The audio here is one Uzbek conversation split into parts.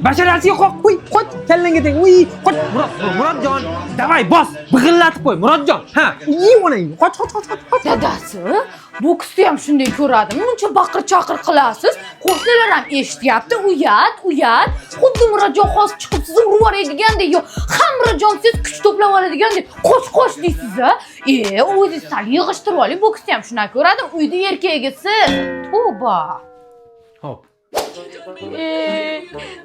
Basharasiga qo'y, qo'y, kallangga teng. Uy, qo'y. Murodjon, davay bos, big'illatib qo'y, Murodjon. Ha, ona, qoch. Dadasi, boksda ham shunday ko'radim. Muncha baqir-chaqir qilasiz. Qo'shnilar ham eshityapti. Uyat. Xuddi Murodjon hozir chiqib sizni urib yuboradigan-dek, yo, ham Murodjon siz kuch to'plab oladigan-dek, qoch deysiz a? O'zingiz sal yig'ishtirib oling. Boksda ham shunday ko'radim. Uyda erkagisi. Tavba. Hop.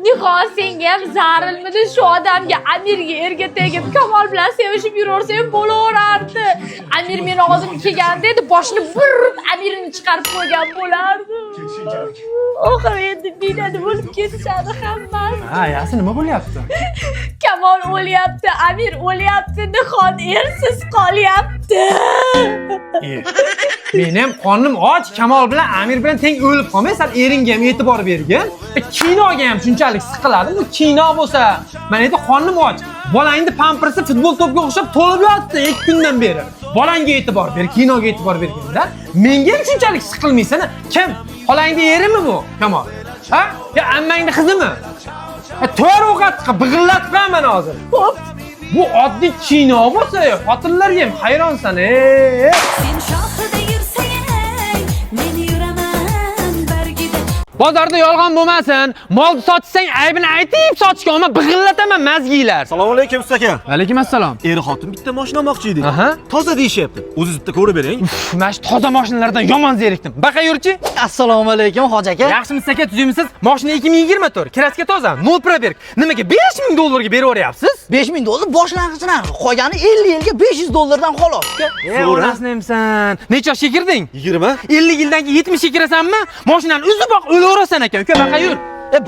Nihol senga ham zarilmidi shu odamga Amirga erga tegib Kamol bilan sevishib yuraversam bo'laverardi. Amir meni oldimga kelganda edi, boshini bir Amirni chiqarib qo'ygan bo'lardi. Oxir endi binada bo'lib ketishadi hammasi. Ha, yaxshi nima bo'lyapti? Kamol o'lyapti, Amir o'lyapti, Nihol ersiz qolyapti. Men ham qornim och, Kamol bilan Amir bilan teng o'lib qolmaysan, eringga ham e'tibor bergin. Kinoga ham shunchalik siqiladim. Bu kino bo'lsa, men endi qornim och. Bolangni pampersi futbol to'piga o'xshab to'lib yotdi 2 kundan beri. Bolangga e'tibor ber, kinoga e'tibor berganda, menga ham shunchalik siqilmaysan. Kim? Xolangni erimi bu? Kamol. Ha? Yo ammangni qizimi? To'g'ri ovqat qilib, big'illatman hozir. Hop. Bu oddiy kino bo'lsa, xotinlarga ham hayronsan, Sen shohida yursang, men yuraman bargida. Bozorda yolg'on bo'lmasin. Molni sotsang, aybini aytib sotishga olma, big'illataman mazgiylar. Assalomu alaykum usta aka. Alaykum assalom. Er-xotin bitta mashina olmoqchi edik. Aha. Toza deyishyapti. O'zingiz bitta ko'rib bering. Mana shu toza mashinalardan yomon zerikdim. Baqa yurchi? Assalomu alaykum hoji aka. Yaxshimisiz aka, tuzimisiz? Mashina 2024, kraska toza, 0 probeg. Nimaga 5000 dollarga berib o'ryapsiz? 5000 dollar boshlang'ich narxi. Qolgani 50 yilga 500 dollardan xolos. Onasini emsan. Necha yoshga kirding? 20. 50 yildan keyin 70 ga kirasanmi? Mashinani uziboq o'laverasan aka. Uka, baqa yur.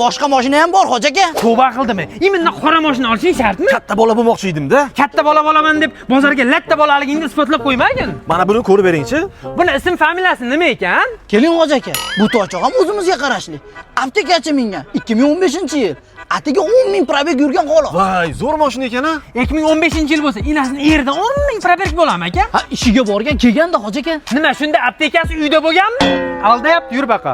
Boshqa mashina ham bor hoji aka. Tavba qildimi? Mendan qora mashina olishing shartmi? Katta bola bo'lmoqchi edim-da. Katta bola bo'laman deb bozorga latta bolaligingni isbotlab qo'ymagin. Mana buni ko'rib beringchi. Buni ism familiyasi nima ekan? Keling hoji aka. Bu to'choq ham o'zimizga qarashli. Aptekachi mingan 2015-yil. Atiga 10 000 probeg yurgan xolos. Voy, zo'r mashina ekan-a. 2015-yil bo'lsa, inasini yerdan 10 000 probeg bo'larmi aka? Ha, ishiga borgan kelganda hoji aka. Nima, shunda aptekasi uyda bo'lganmi? Aldayapti, yur baqa.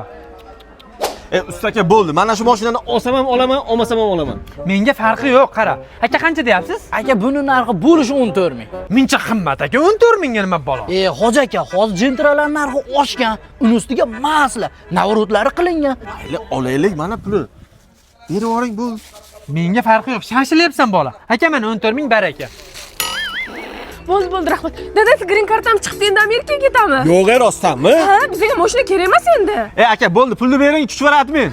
Usta aka bo'ldi. Mana shu mashinani olsam ham olaman, olmasam ham olaman. Menga farqi yo'q, qara. Aka qancha deyapsiz? Aka buni narxi bo'lishi 14 ming. Mencha qimmat aka, 14 mingga nima balo? Hoji aka, hozir jentralar narxi oshgan, uni ustiga masla, navrotlari qilingan. Mayli, olaylik, mana puli. Berib yuboring bu. Menga farqi yo'q, shashilyapsan bola. Aka, mana 14 ming baraka. Bo'ldi, rahmat. Dadasi green kartam chiqdi, endi Amerikaga ketamiz. Yo'q, rostdanmi? Ha, bizga mashina kerak emas endi. Aka, bo'ldi, pulni bering, kuch baratmen.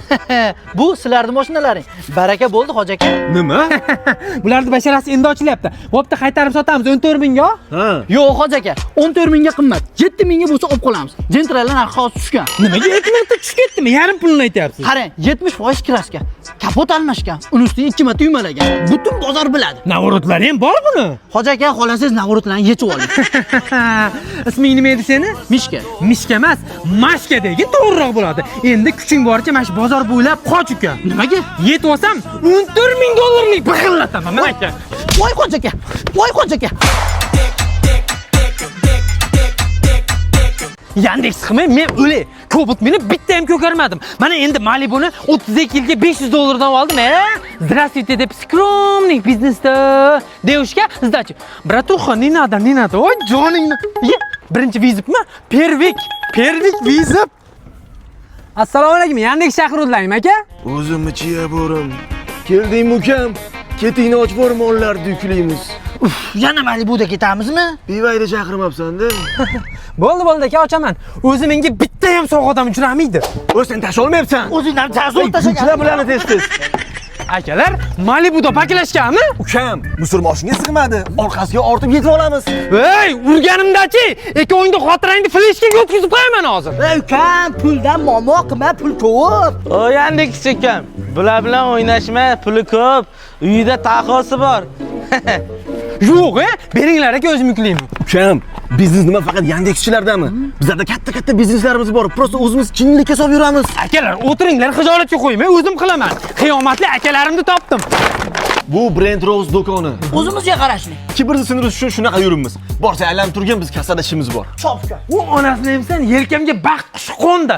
Bu sizlarning mashinalaring. Baraka bo'ldi hoji aka. Nima? Bularning basharasi endi ochilyapti. Bo'pti, qaytarib sotamiz 14 mingga. Ha. Yo'q hoji aka, 14 mingga qimmat. 7 mingga bo'lsa olib qolamiz. Jentralar narxi hozir tushgan. Nimaga 2 mingta tushib ketdimi? Yarim pulini aytyapsiz. Qarang, 70% kraska. Kapot almashgan. Uni ustiga 2 marta yumalagan. Butun bozor biladi. Navrotlari ham bor buni. Hoji aka, xohlasangiz navrotlarni yechib oling. Isming nima edi seni? Mishka. Mishka emas, Mashka degin to'g'riroq bo'ladi. Endi kuching boricha mana shu bozor bo'ylab qoch uka. Nimaga? Yetib olsam 14 ming dollarlik big'illataman men aka. Voy hoji aka. Voy hoji aka. Yandex qilmay men o'lay. Kobalt meni bitta ham ko'karmadim. Mana endi Malibuni 32 yilga 500 dollardan oldim. Здравствуйте deb skromnik biznesda. Девушка, сдача. Братуха, не надо. Ой, joningni. Birinchi vizibmi? Первик vizib. Assalomu alaykum. Yandex chaqiruvdilarmi aka? O'zimni chiya borim. Kelding ukam. Ketingni ochib bor mollarni yuklaymiz. Yana Malibuda ketamizmi? Bivayda chaqirmabsan-da. Bo'ldi aka, ochaman. O'zi menga bitta ham sog' odam uchramaydi. Sen tasha olmayapsan. O'zingdan tasavvur tashagan. Kuchlar bilan tez. Akalar, Malibuda paklashganmi? Ukam, musor mashinaga sig'madi. Orqasiga ortib yetib olamiz. Ey, urganimda-chi, ikkovingni xotirangni fleshkaga o'tkazib qo'yaman hozir. Ukam, puldan muammo qilma, pul ko'p. O Yandex ekan. Bular bilan o'ynashma, puli ko'p. Uyida taqosi bor. Yo'q, beringlar aka, o'zim yuklayman. Ukam, biznes nima faqat Yandexchilardami? Bizlarda katta bizneslarimiz bor. Prosta o'zimiz kinlikka solib yuramiz. Akalar, o'tiringlar, xijolatga qo'ymay, o'zim qilaman. Qiyomatli akalarimni topdim. Bu Brand Rose do'koni. O'zimizga qarashli. Kibrni sinirish uchun shunaqa yuribmiz. Borsa aylanib turgan biz kasada ishimiz bor. Chopka. U onasini emsan, yelkamga baxt qushi qo'ndi.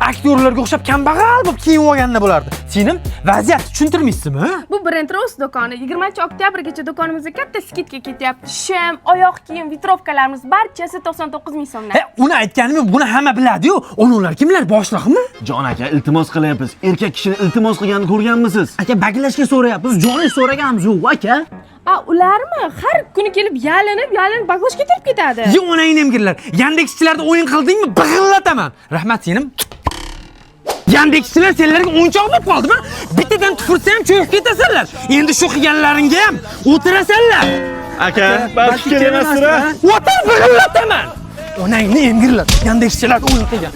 aktyorlarga o'xshab kambag'al bo'lib kiyinib olganda bo'lardi. Singlim, vaziyatni tushuntirmaysizmi? Bu Brand Rose do'koni 20-oktyabrgacha do'konimizga katta skidka ketyapti. Shim, oyoq kiyim, vitrovkalarimiz barchasi 99 ming so'mdan. Uni aytganim buni hamma biladi-yu. Onalar kimlar? Boshliqmi? Jon aka, iltimos qilyapmiz. Erkak kishini iltimos qilganini ko'rganmisiz? Aka, baklashga so'rayapmiz. Joningiz so'raganmiz yo'q, aka. Ularmi har kuni kelib yalinib baklashga kelib ketadi. Yo, onangni emgirlar. Yandexchilarda o'yin qildingmi? Big'illataman. Rahmat singlim. Yandexchilar senlarga o'yinchoq bo'lib qoldimi? Bittadan tupursa ham cho'yib ketasanlar. Endi shu qilganlaringga ham o'tirasanlar. Aka, balki kelmasdir. O'tir big'illataman. Onangni emgirlar. Yandexchilar o'yin qilgan.